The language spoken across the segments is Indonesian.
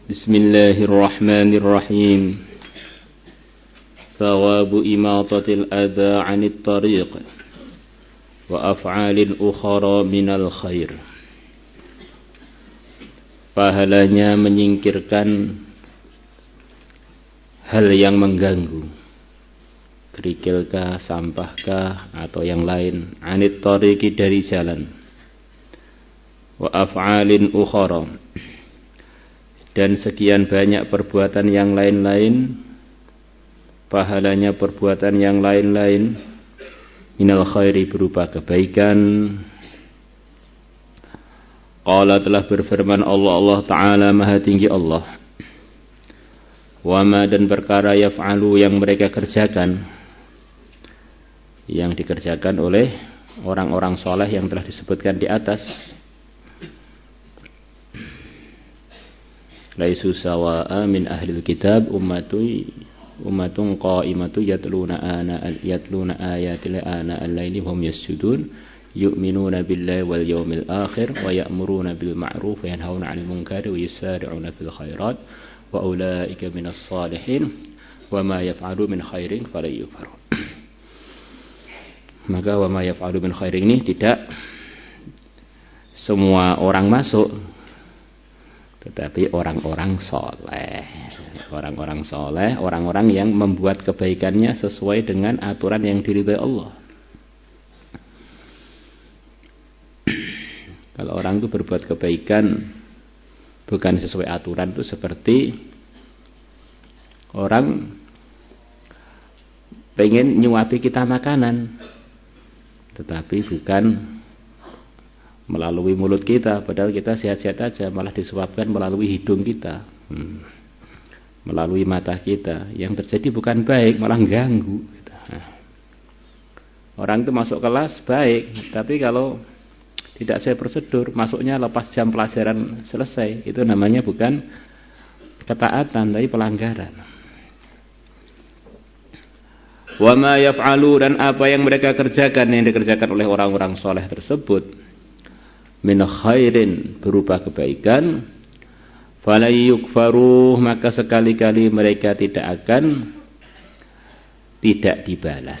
Bismillahirrahmanirrahim. Thawabu imatatil adha 'anit tariq wa af'alin ukhra minal khair. Pahalanya menyingkirkan hal yang mengganggu, kerikilkah, sampahkah, atau yang lain, 'anit tariqi, dari jalan, wa af'alin ukhra, dan sekian banyak perbuatan yang lain-lain, pahalanya perbuatan yang lain-lain, minal khairi, berupa kebaikan. Qala, telah berfirman Allah Ta'ala, Maha Tinggi Allah, wa ma, dan perkara yaf'alu, yang mereka kerjakan, yang dikerjakan oleh orang-orang soleh yang telah disebutkan di atas. Laisu sawa'a min ahlil kitab ummatun qa'imatu yatluna ayatil ana al-laili hum yasjudun yu'minuna billahi wal yawmil akhir wa ya'muruna bil ma'ruf wa yanhauna 'anil munkari wa yusari'una fil khairat wa ulaika minas salihin wa ma yaf'alu min khairin falan yukfaru. Maka wa ma yaf'alu min khairin ini tidak semua orang masuk, tetapi orang-orang soleh, orang-orang yang membuat kebaikannya sesuai dengan aturan yang diridhai Allah. Kalau orang itu berbuat kebaikan bukan sesuai aturan, itu seperti orang pengen nyuapi kita makanan, tetapi bukan melalui mulut kita, padahal kita sehat-sehat aja, malah disuapkan melalui hidung kita, melalui mata kita. Yang terjadi bukan baik, malah ganggu. Orang itu masuk kelas baik, tapi kalau tidak sesuai prosedur, masuknya lepas jam pelajaran selesai, itu namanya bukan ketaatan, tapi pelanggaran. Wa ma yaf'alu, dan apa yang mereka kerjakan, yang dikerjakan oleh orang-orang soleh tersebut, min khairin, berupa kebaikan, fala yukfaruh, maka sekali-kali mereka tidak dibalas,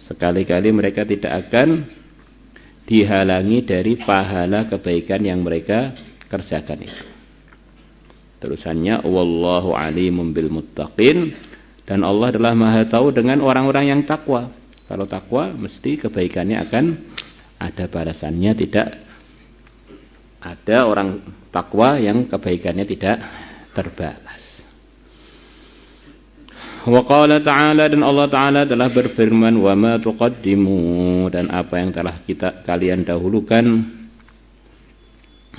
sekali-kali mereka tidak akan dihalangi dari pahala kebaikan yang mereka kerjakan itu. Terusannya, wallahu alimum bil muttaqin, dan Allah adalah maha tahu dengan orang-orang yang takwa. Kalau takwa mesti kebaikannya akan ada balasannya, tidak ada orang takwa yang kebaikannya tidak terbalas. Wa qala ta'ala, dan Allah Ta'ala telah berfirman, wa ma tuqaddimu, dan apa yang telah kalian dahulukan,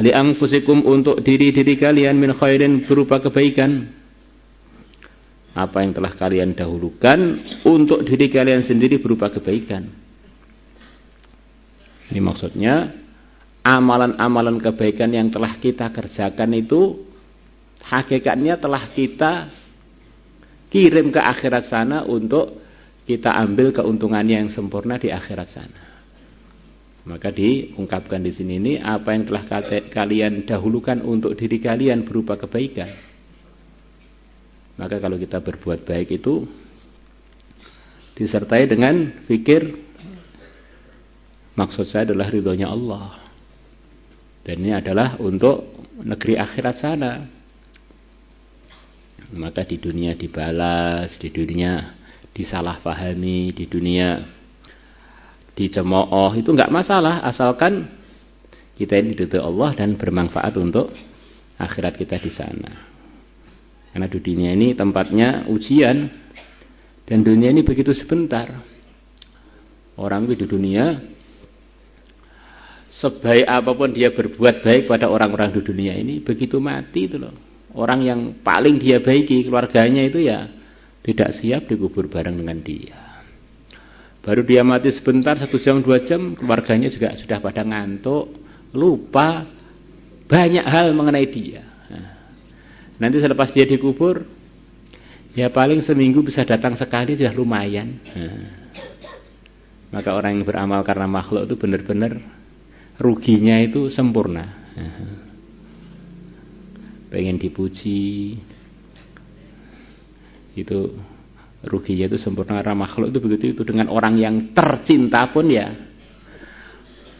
li anfusikum, untuk diri-diri kalian, min khairin, berupa kebaikan. Apa yang telah kalian dahulukan untuk diri kalian sendiri berupa kebaikan. Ini maksudnya, amalan-amalan kebaikan yang telah kita kerjakan itu hakikatnya telah kita kirim ke akhirat sana untuk kita ambil keuntungannya yang sempurna di akhirat sana. Maka diungkapkan di sini ini, apa yang telah kalian dahulukan untuk diri kalian berupa kebaikan. Maka kalau kita berbuat baik itu disertai dengan fikir, maksud saya adalah ridhonya Allah. Dan ini adalah untuk negeri akhirat sana. Maka di dunia dibalas, di dunia disalahpahami, di dunia dicemooh, itu enggak masalah, asalkan kita ini diridhoi Allah dan bermanfaat untuk akhirat kita di sana. Karena di dunia ini tempatnya ujian, dan dunia ini begitu sebentar. Orang itu di dunia, sebaik apapun dia berbuat baik pada orang-orang di dunia ini, begitu mati itu loh, orang yang paling dia baiki, keluarganya itu ya tidak siap dikubur bareng dengan dia. Baru dia mati sebentar, 1 jam 2 jam, keluarganya juga sudah pada ngantuk, lupa banyak hal mengenai dia. Nanti selepas dia dikubur, ya paling seminggu bisa datang sekali, sudah lumayan. Maka orang yang beramal karena makhluk itu benar-benar ruginya itu sempurna. pengen dipuji, itu ruginya itu sempurna. Karena makhluk itu begitu itu, dengan orang yang tercinta pun ya,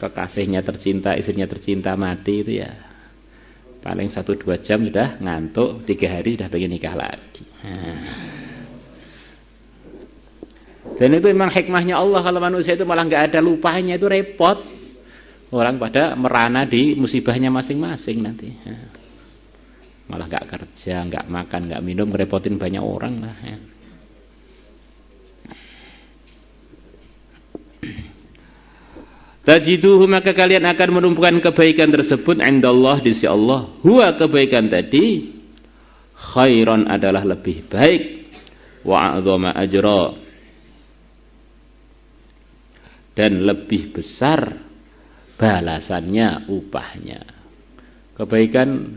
kekasihnya tercinta, istrinya tercinta mati itu ya paling 1-2 jam sudah ngantuk, 3 hari sudah pengen nikah lagi. Dan itu memang hikmahnya Allah. Kalau manusia itu malah nggak ada lupanya, itu repot. Orang pada merana di musibahnya masing-masing nanti. Malah nggak kerja, nggak makan, nggak minum, ngerepotin banyak orang lah. Tajiduhu, maka kalian akan menumpukan kebaikan tersebut indallah, di sisi Allah. Huwa, kebaikan tadi, khairan, adalah lebih baik, wa a'dhama ajra, dan lebih besar balasannya, upahnya. Kebaikan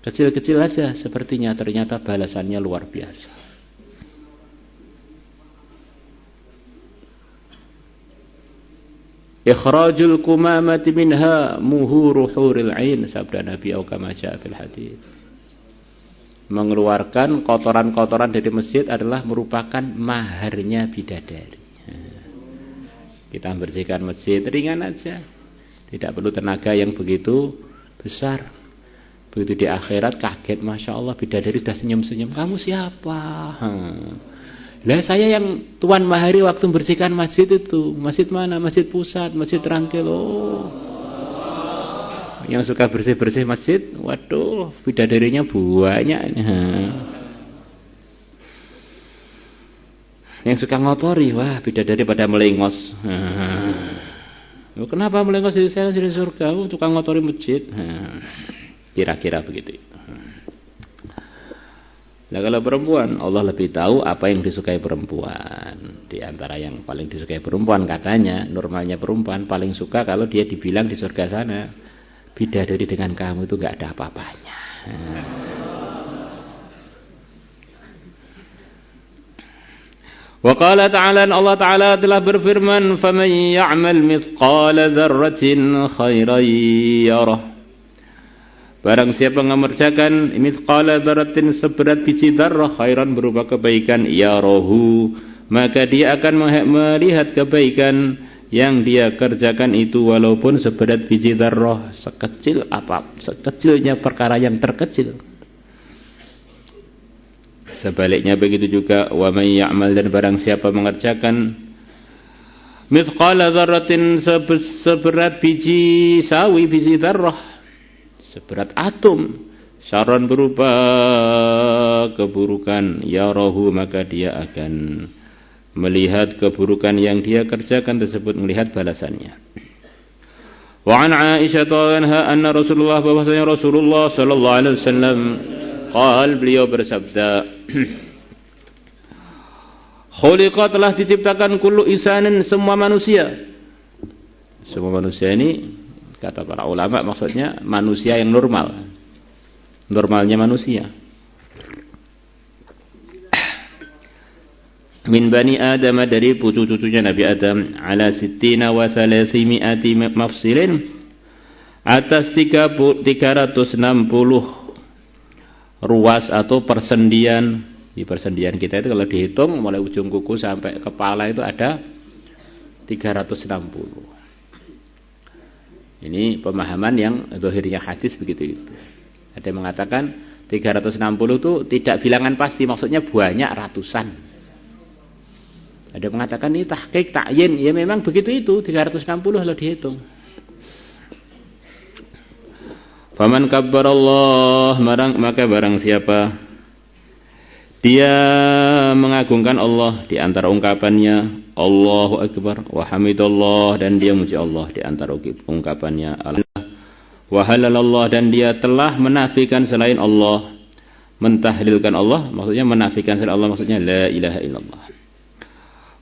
kecil-kecil aja sepertinya, ternyata balasannya luar biasa. Ikhrajul kumamati minha muhuru huril ain, sabda Nabi kama jaa fil hadits. Mengeluarkan kotoran-kotoran dari masjid adalah merupakan maharnya bidadari. Kita membersihkan masjid ringan aja, tidak perlu tenaga yang begitu besar. Begitu di akhirat kaget, Masya Allah, bidadari sudah senyum-senyum. Kamu siapa? Lah saya yang tuan mahari waktu membersihkan masjid itu. Masjid mana? Masjid pusat, masjid Rangkil. Oh, yang suka bersih-bersih masjid, waduh, bidadarinya banyak. Yang suka ngotori, wah, bidadari pada melengos. Kenapa melengos? Saya di surga, suka ngotori masjid. Kira-kira begitu. Nah, kalau perempuan, Allah lebih tahu apa yang disukai perempuan. Di antara yang paling disukai perempuan, katanya normalnya perempuan paling suka kalau dia dibilang di surga sana, bidadari dengan kamu itu gak ada apa-apanya. Wa qala ta'ala, Allah Ta'ala telah berfirman, "Faman ya'mal mithqala dzarratin khairan yarah." Barang siapa mengerjakan mithqala dzarratin, seberat biji dzarrah, khairan, berupa kebaikan, yarahu, maka dia akan melihat kebaikan yang dia kerjakan itu, walaupun seberat biji dzarrah, sekecil apa, sekecilnya perkara yang terkecil. Sebaliknya begitu juga, wa may ya'mal, dan barang siapa mengerjakan mithqala dzarratin, seberat biji sawi, biji dzarrah, seberat atom, syarran, berupa keburukan, yarahu, maka dia akan melihat keburukan yang dia kerjakan tersebut, melihat balasannya. Wa an Aisyah anha anna Rasulullah, bahwasanya Rasulullah sallallahu alaihi wasallam qal, beliau bersabda, khuliqa, telah diciptakan, kullu insanin, semua manusia. Semua manusia ini, kata para ulama, maksudnya manusia yang normal, normalnya manusia. Min bani Adam, dari cucu-cucunya Nabi Adam, ala 60 wa 300 mafsilin, atas 360 ruas atau persendian. Di persendian kita itu kalau dihitung mulai ujung kuku sampai kepala itu ada 360. Ini pemahaman yang zahirnya hadis begitu itu. Ada yang mengatakan 360 itu tidak bilangan pasti, maksudnya banyak, ratusan. Ada yang mengatakan ini tahqiq, ta'yin, ya memang begitu itu, 360 kalau dihitung. Faman kabbarallah, maka barang siapa dia mengagungkan Allah di antara ungkapannya Allahu Akbar, wa hamidallah, dan dia muji Allah di antara ungkapannya Allah, wa halalallah, dan dia telah menafikan selain Allah, mentahlilkan Allah, maksudnya menafikan selain Allah, maksudnya la ilaha illallah.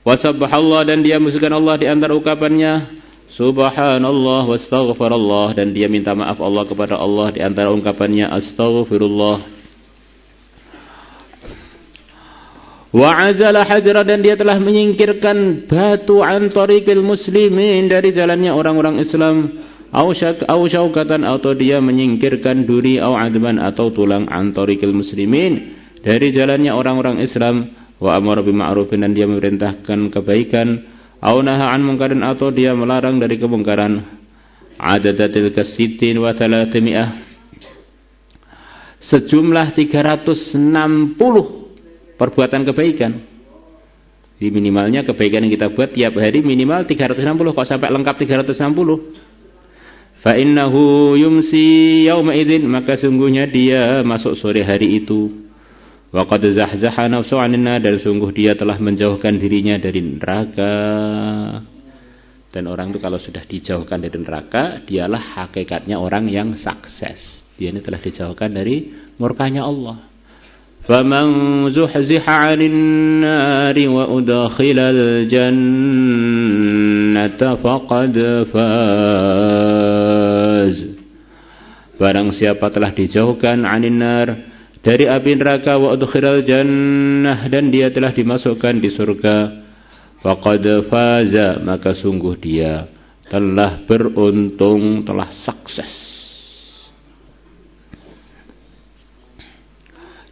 Wa sabbahallah, dan dia musuhkan Allah di antara ungkapannya subhanallah, wa astaghfirullah, dan dia minta maaf Allah kepada Allah di antara ungkapannya astaghfirullah. Wa azala hajra, dan dia telah menyingkirkan batu an tariqil muslimin, dari jalannya orang-orang Islam. Au syaukatan, atau dia menyingkirkan duri, au adman, atau tulang, an tariqil muslimin, dari jalannya orang-orang Islam, wa amara bima'rufin, dan dia memerintahkan kebaikan, au naha an munkarin, atau dia melarang dari kemungkaran, adadatil kasitin wa thalathimi'ah, sejumlah 360 perbuatan kebaikan. Di minimalnya kebaikan yang kita buat tiap hari minimal 360, kok sampai lengkap 360. Fa innahu yumsi yauma idzin, maka sungguhnya dia masuk sore hari itu. Wa qad zahzaha nafsu 'anil nar, dan sungguh dia telah menjauhkan dirinya dari neraka. Dan orang itu kalau sudah dijauhkan dari neraka, dialah hakikatnya orang yang sukses. Dia ini telah dijauhkan dari murkanya Allah. Faman zuhziha 'anil nari wa udkhilal jannata faqad faz. Barang siapa telah dijauhkan 'anil nar, dari api neraka, wa udkhilal jannah, dan dia telah dimasukkan di surga, faqad faza, maka sungguh dia telah beruntung, telah sukses.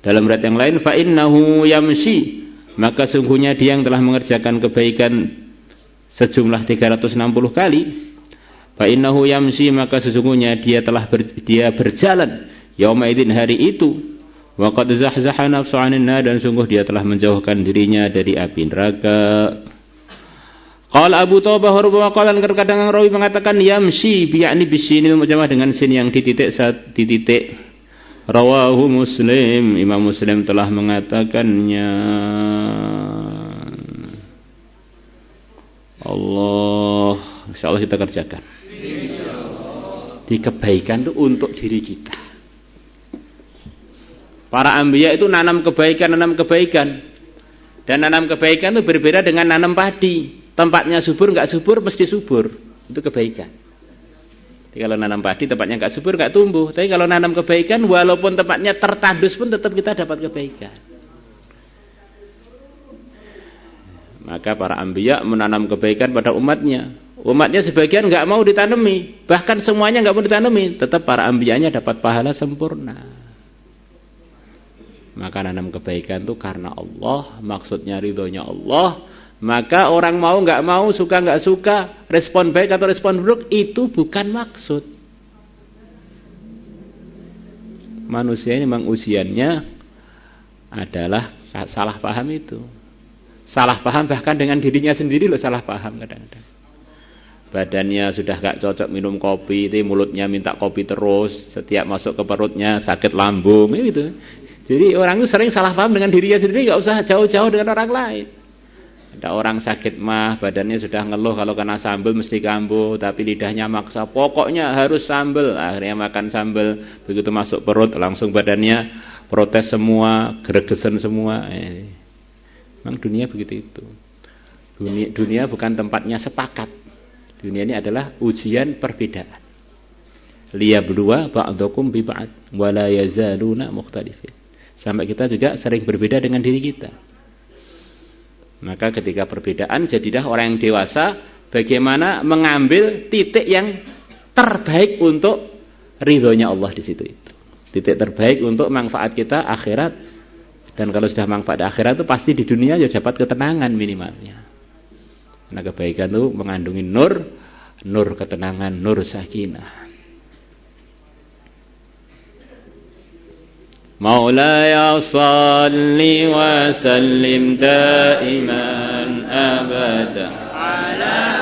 Dalam riwayat yang lain, fa innahu yamshi, maka sungguhnya dia yang telah mengerjakan kebaikan sejumlah 360 kali. Fa innahu yamshi, maka sesungguhnya dia berjalan yauma idzin, hari itu. Wa qad zahzaha nafsu 'anil nar, dan sungguh dia telah menjauhkan dirinya dari api neraka. Qala Abu Thawbah, wa qala, terkadang rawi mengatakan yamshi, yakni bisinil mujamah, dengan sin yang dititik saat dititik. Rawahu Muslim, Imam Muslim telah mengatakannya. Allah, insyaallah kita kerjakan. Di kebaikan itu untuk diri kita. Para anbiya itu nanam kebaikan. Dan nanam kebaikan itu berbeda dengan nanam padi. Tempatnya subur, enggak subur, mesti subur. Itu kebaikan. Jadi kalau nanam padi tempatnya enggak subur, enggak tumbuh. Tapi kalau nanam kebaikan, walaupun tempatnya tertandus pun tetap kita dapat kebaikan. Maka para anbiya menanam kebaikan pada umatnya. Umatnya sebagian enggak mau ditanami, bahkan semuanya enggak mau ditanami, tetap para anbiyanya dapat pahala sempurna. Maka nanam kebaikan itu karena Allah, maksudnya ridhonya Allah. Maka orang mau nggak mau, suka nggak suka, respon baik atau respon buruk, itu bukan maksud. Manusia ini memang usianya adalah salah paham itu. Salah paham bahkan dengan dirinya sendiri loh, salah paham kadang-kadang. Badannya sudah nggak cocok minum kopi, tapi mulutnya minta kopi terus, setiap masuk ke perutnya sakit lambung, gitu. Jadi orang itu sering salah paham dengan dirinya sendiri, nggak usah jauh-jauh dengan orang lain. Ada orang sakit mah, badannya sudah ngeluh kalau kena sambal mesti kambuh, tapi lidahnya maksa, pokoknya harus sambal. Akhirnya makan sambal, begitu masuk perut langsung badannya protes semua, gregesan semua. Memang dunia begitu itu. Dunia bukan tempatnya sepakat. Dunia ini adalah ujian perbedaan. Liyabluwa ba'dakum bi ba'd wa la yazaluna mukhtalifin. Sampai kita juga sering berbeda dengan diri kita. Maka ketika perbedaan, jadilah orang yang dewasa bagaimana mengambil titik yang terbaik untuk ridhonya Allah di situ itu. Titik terbaik untuk manfaat kita akhirat. Dan kalau sudah manfaat akhirat itu pasti di dunia ya dapat ketenangan minimalnya. Karena kebaikan itu mengandungi nur ketenangan, nur sakinah. مولاي صل وسلم دائما أبدا على